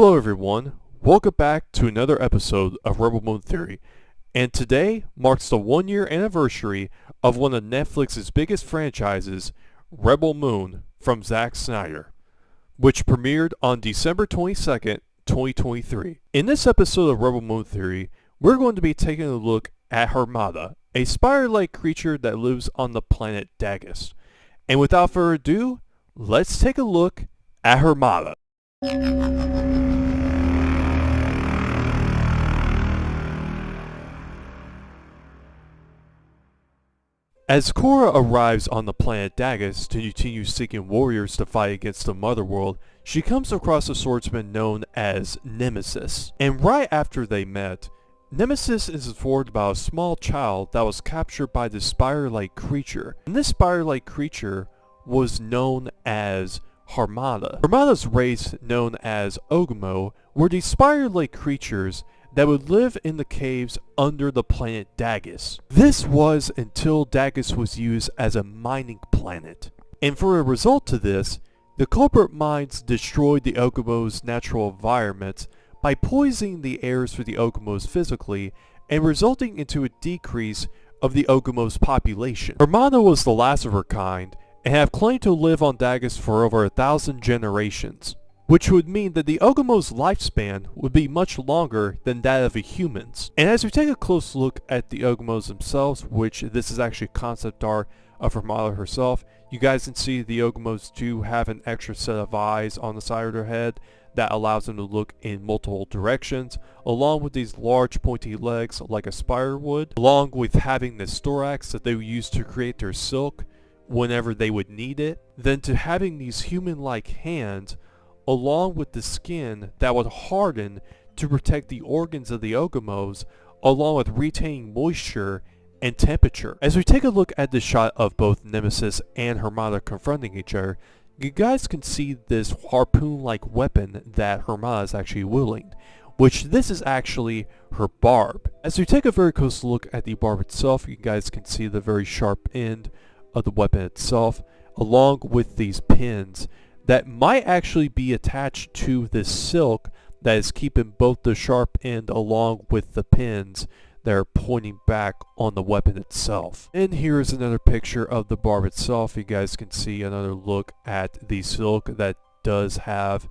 Hello everyone, welcome back to another episode of Rebel Moon Theory, and today marks the 1-year anniversary of one of Netflix's biggest franchises, Rebel Moon from Zack Snyder, which premiered on December 22nd, 2023. In this episode of Rebel Moon Theory, we're going to be taking a look at Harmada, a spider-like creature that lives on the planet Dagus. And without further ado, let's take a look at Harmada. As Korra arrives on the planet Dagus to continue seeking warriors to fight against the Motherworld, she comes across a swordsman known as Nemesis. And right after they met, Nemesis is informed about a small child that was captured by this spider-like creature. And this spider-like creature was known as Harmada. Harmada's race, known as Ogmo, were these spider-like creatures that would live in the caves under the planet Dagus. This was until Dagus was used as a mining planet. And for a result to this, the culprit mines destroyed the Ogmo's natural environment by poisoning the airs for the Ogmos physically and resulting into a decrease of the Ogmo's population. Harmada was the last of her kind and have claimed to live on Dagus for over 1,000 generations, which would mean that the Ogmo's lifespan would be much longer than that of the humans. And as we take a close look at the Ogmos themselves, which this is actually concept art of Harmada herself, you guys can see the Ogmos do have an extra set of eyes on the side of their head that allows them to look in multiple directions, along with these large pointy legs like a spider would, along with having this thorax that they would use to create their silk whenever they would need it, then to having these human-like hands along with the skin that would harden to protect the organs of the Ogmos, along with retaining moisture and temperature. As we take a look at the shot of both Nemesis and Harmada confronting each other, you guys can see this harpoon-like weapon that Harmada is actually wielding, which this is actually her barb. As we take a very close look at the barb itself, you guys can see the very sharp end of the weapon itself, along with these pins that might actually be attached to this silk that is keeping both the sharp end along with the pins that are pointing back on the weapon itself. And here's another picture of the barb itself. You guys can see another look at the silk that does have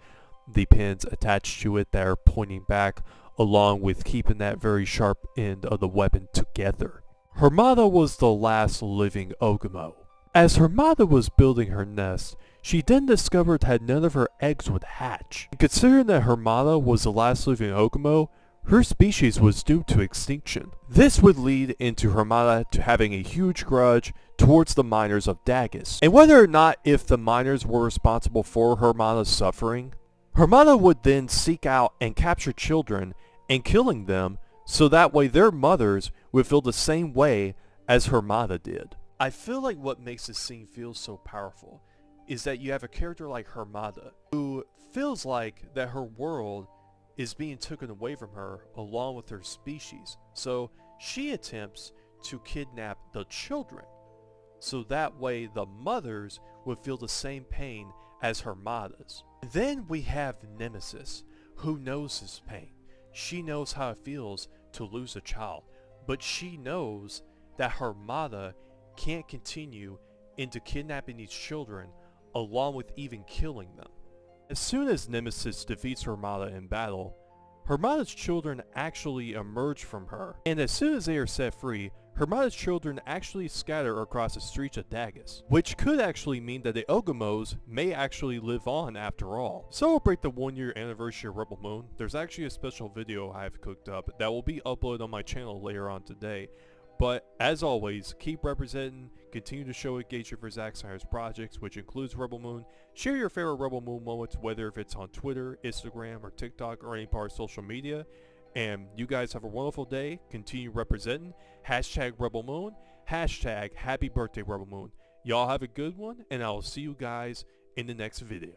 the pins attached to it that are pointing back, along with keeping that very sharp end of the weapon together. Harmada was the last living Ogmo. As Harmada was building her nest, she then discovered that none of her eggs would hatch. And considering that Harmada was the last living Ogmo, her species was doomed to extinction. This would lead into Harmada to having a huge grudge towards the miners of Dagus. And whether or not if the miners were responsible for Harmada's suffering, Harmada would then seek out and capture children and killing them so that way their mothers would feel the same way as Harmada did. I feel like what makes this scene feel so powerful is that you have a character like Harmada who feels like that her world is being taken away from her along with her species. So she attempts to kidnap the children so that way the mothers would feel the same pain as Harmada's. Then we have Nemesis, who knows this pain. She knows how it feels to lose a child, but she knows that Harmada can't continue into kidnapping these children along with even killing them. As soon as Nemesis defeats Harmada in battle, Harmada's children actually emerge from her, and as soon as they are set free, Harmada's children actually scatter across the streets of Dagus, which could actually mean that the Ogmos may actually live on after all. To celebrate the 1-year anniversary of Rebel Moon, there's actually a special video I have cooked up that will be uploaded on my channel later on today. But as always, keep representing, continue to show engagement for Zack Snyder's projects, which includes Rebel Moon. Share your favorite Rebel Moon moments, whether if it's on Twitter, Instagram, or TikTok, or any part of social media. And you guys have a wonderful day. Continue representing. Hashtag Rebel Moon. Hashtag Happy Birthday Rebel Moon. Y'all have a good one, and I will see you guys in the next video.